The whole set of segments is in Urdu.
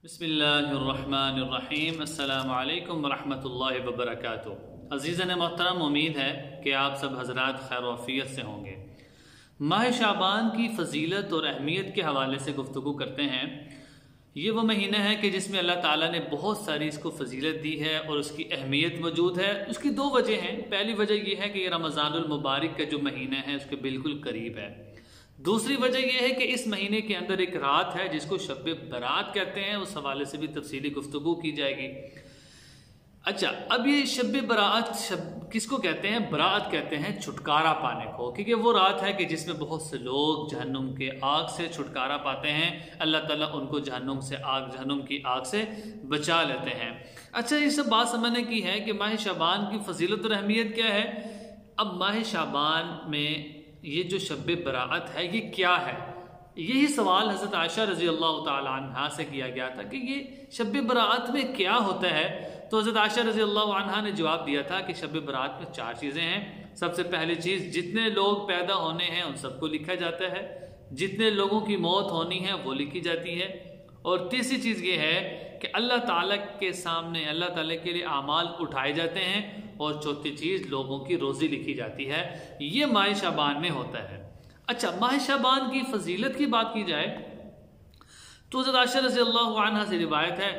بسم اللہ الرحمن الرحیم۔ السلام علیکم ورحمۃ اللہ وبرکاتہ۔ عزیزان محترم، امید ہے کہ آپ سب حضرات خیر و عافیت سے ہوں گے۔ ماہ شعبان کی فضیلت اور اہمیت کے حوالے سے گفتگو کرتے ہیں۔ یہ وہ مہینہ ہے کہ جس میں اللہ تعالیٰ نے بہت ساری اس کو فضیلت دی ہے اور اس کی اہمیت موجود ہے۔ اس کی دو وجہ ہیں۔ پہلی وجہ یہ ہے کہ یہ رمضان المبارک کا جو مہینہ ہے اس کے بالکل قریب ہے۔ دوسری وجہ یہ ہے کہ اس مہینے کے اندر ایک رات ہے جس کو شب برات کہتے ہیں، اس حوالے سے بھی تفصیلی گفتگو کی جائے گی۔ اچھا، اب یہ شب برات کس کو کہتے ہیں؟ برات کہتے ہیں چھٹکارا پانے کو، کیونکہ وہ رات ہے کہ جس میں بہت سے لوگ جہنم کے آگ سے چھٹکارا پاتے ہیں۔ اللہ تعالیٰ ان کو جہنم کی آگ سے بچا لیتے ہیں۔ اچھا، یہ سب بات سمجھنے کی ہے کہ ماہ شعبان کی فضیلت اور اہمیت کیا ہے۔ اب ماہ شعبان میں یہ جو شب برات ہے یہ کیا ہے؟ یہی سوال حضرت عائشہ رضی اللہ تعالی عنہا سے کیا گیا تھا کہ یہ شب برات میں کیا ہوتا ہے۔ تو حضرت عائشہ رضی اللہ عنہا نے جواب دیا تھا کہ شب برات میں 4 چیزیں ہیں۔ سب سے پہلی چیز، جتنے لوگ پیدا ہونے ہیں ان سب کو لکھا جاتا ہے، جتنے لوگوں کی موت ہونی ہے وہ لکھی جاتی ہے، اور تیسری چیز یہ ہے کہ اللہ تعالیٰ کے سامنے اللہ تعالیٰ کے لیے اعمال اٹھائے جاتے ہیں، اور چوتھی چیز لوگوں کی روزی لکھی جاتی ہے۔ یہ ماہ شعبان میں ہوتا ہے۔ اچھا، ماہ شعبان کی فضیلت کی بات کی جائے تو حضرت عائشہ رضی اللہ عنہا سے روایت ہے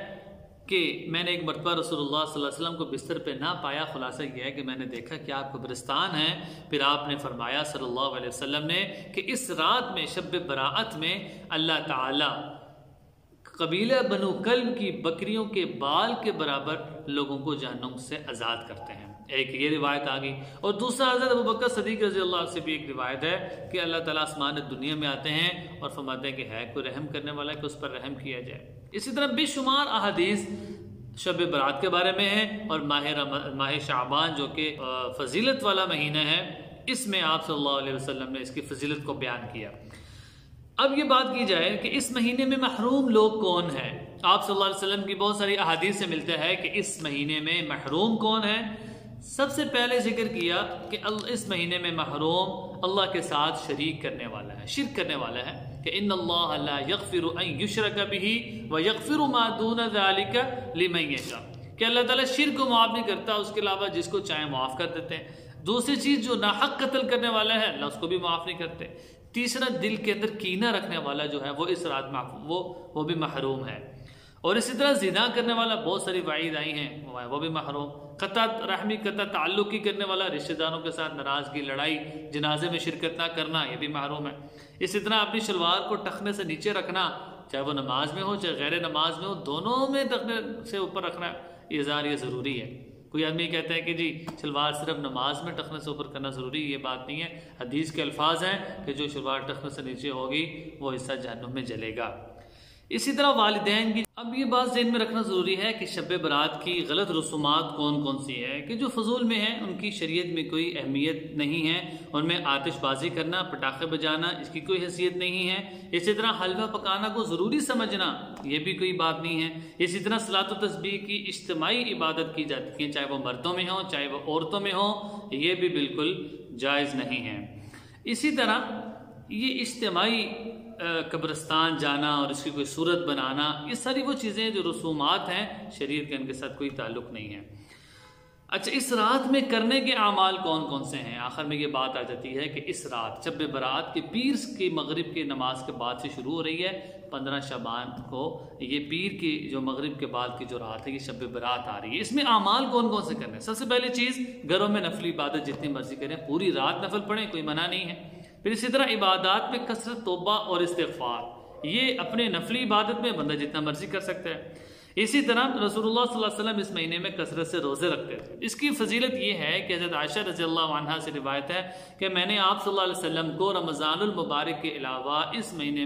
کہ میں نے ایک مرتبہ رسول اللہ صلی اللہ علیہ وسلم کو بستر پہ نہ پایا۔ خلاصہ یہ ہے کہ میں نے دیکھا کہ آپ قبرستان ہیں۔ پھر آپ نے فرمایا صلی اللہ علیہ وسلم نے کہ اس رات میں شب برات میں اللہ تعالیٰ قبیلہ بنو کلب کی بکریوں کے بال کے برابر لوگوں کو جہنم سے آزاد کرتے ہیں۔ ایک یہ روایت آ گئی، اور دوسرا حضرت ابوبکر صدیق رضی اللہ عنہ سے بھی ایک روایت ہے کہ اللہ تعالیٰ آسمان دنیا میں آتے ہیں اور فرماتے ہیں کہ ہے کوئی رحم کرنے والا کہ اس پر رحم کیا جائے۔ اسی طرح بے شمار احادیث شب برات کے بارے میں ہیں، اور ماہ شعبان جو کہ فضیلت والا مہینہ ہے، اس میں آپ صلی اللہ علیہ وسلم نے اس کی فضیلت کو بیان کیا۔ اب یہ بات کی جائے کہ اس مہینے میں محروم لوگ کون ہیں۔ آپ صلی اللہ علیہ وسلم کی بہت ساری احادیث سے ملتا ہے کہ اس مہینے میں محروم کون ہے۔ سب سے پہلے ذکر کیا کہ اس مہینے میں محروم اللہ کے ساتھ شریک کرنے والا ہے، شرک کرنے والا ہے، کہ ان اللہ لا یغفر ان یشرک بہ ویغفر ما دون ذلک لمن یشاء، کہ اللہ تعالیٰ شرک کو معاف نہیں کرتا، اس کے علاوہ جس کو چاہے معاف کر دیتے ہیں۔ دوسری چیز، جو ناحق قتل کرنے والا ہے اللہ اس کو بھی معاف نہیں کرتے۔ تیسرا، دل کے اندر کینہ رکھنے والا جو ہے وہ اس رات میں وہ بھی محروم ہے۔ اور اسی طرح زنا کرنے والا، بہت ساری وعید آئی ہیں، وہ بھی محروم۔ قطع رحمی، قطع تعلقی کرنے والا، رشتہ داروں کے ساتھ ناراضگی، لڑائی، جنازے میں شرکت نہ کرنا، یہ بھی محروم ہے۔ اسی طرح اپنی شلوار کو ٹخنے سے نیچے رکھنا، چاہے وہ نماز میں ہو چاہے غیر نماز میں ہو، دونوں میں ٹخنے سے اوپر رکھنا یہ ضروری ہے۔ کوئی آدمی کہتا ہے کہ جی شلوار صرف نماز میں ٹخنے سے اوپر کرنا ضروری ہے، یہ بات نہیں ہے۔ حدیث کے الفاظ ہیں کہ جو شلوار ٹخنے سے نیچے ہوگی وہ حصہ جہنم میں جلے گا۔ اسی طرح والدین کی، اب یہ بات ذہن میں رکھنا ضروری ہے کہ شب برات کی غلط رسومات کون کون سی ہے، کہ جو فضول میں ہیں، ان کی شریعت میں کوئی اہمیت نہیں ہے۔ ان میں آتش بازی کرنا، پٹاخے بجانا، اس کی کوئی حیثیت نہیں ہے۔ اسی طرح حلوہ پکانا کو ضروری سمجھنا، یہ بھی کوئی بات نہیں ہے۔ اسی طرح صلاۃ و تسبیح کی اجتماعی عبادت کی جاتی ہے، چاہے وہ مردوں میں ہوں چاہے وہ عورتوں میں ہوں، یہ بھی بالکل جائز نہیں ہے۔ اسی طرح یہ اجتماعی قبرستان جانا اور اس کی کوئی صورت بنانا، یہ ساری وہ چیزیں جو رسومات ہیں، شریعت کے ان کے ساتھ کوئی تعلق نہیں ہے۔ اچھا، اس رات میں کرنے کے اعمال کون کون سے ہیں؟ آخر میں یہ بات آ جاتی ہے کہ اس رات شب برات کے پیر کی مغرب کی نماز کے بعد سے شروع ہو رہی ہے، 15 شعبان کو یہ پیر کی جو مغرب کے بعد کی جو رات ہے یہ شب برات آ رہی ہے۔ اس میں اعمال کون کون سے کرنے ہیں؟ سب سے پہلی چیز، گھروں میں نفلی عبادت جتنی مرضی کریں، پوری رات نفل پڑھیں، کوئی منع نہیں ہے۔ پھر اسی طرح عبادات میں کثرت توبہ اور استغفار، یہ اپنے نفلی عبادت میں بندہ جتنا مرضی کر سکتا ہے۔ اسی طرح رسول اللہ صلی اللہ علیہ وسلم اس مہینے میں کثرت سے روزے رکھتے تھے۔ اس کی فضیلت یہ ہے کہ حضرت عائشہ رضی اللہ عنہا سے روایت ہے کہ میں نے آپ صلی اللہ علیہ وسلم کو رمضان المبارک کے علاوہ اس مہینے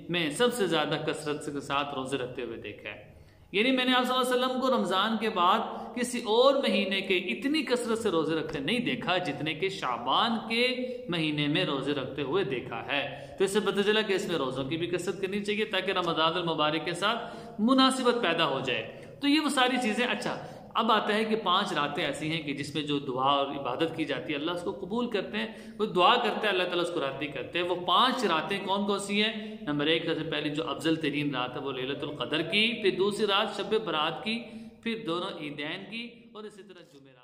میں سب سے زیادہ کثرت کے ساتھ روزے رکھتے ہوئے دیکھا ہے۔ یعنی میں نے آپ صلی اللہ علیہ وسلم کو رمضان کے بعد کسی اور مہینے کے اتنی کثرت سے روزے رکھتے نہیں دیکھا جتنے کہ شعبان کے مہینے میں روزے رکھتے ہوئے دیکھا ہے۔ تو اس سے پتہ چلا کہ اس میں روزوں کی بھی کثرت کرنی چاہیے تاکہ رمضان المبارک کے ساتھ مناسبت پیدا ہو جائے۔ تو یہ وہ ساری چیزیں۔ اچھا، اب آتا ہے کہ 5 راتیں ایسی ہیں کہ جس میں جو دعا اور عبادت کی جاتی ہے اللہ اس کو قبول کرتے ہیں، وہ دعا کرتا ہے اللہ تعالیٰ اس کو راضی کرتے ہیں۔ وہ 5 راتیں کون کون سی ہیں؟ نمبر 1 سب سے پہلی جو افضل ترین رات ہے وہ لیلۃ القدر کی، پھر دوسری رات شب برات کی، پھر دونوں عیدین کی، اور اسی طرح جمعہ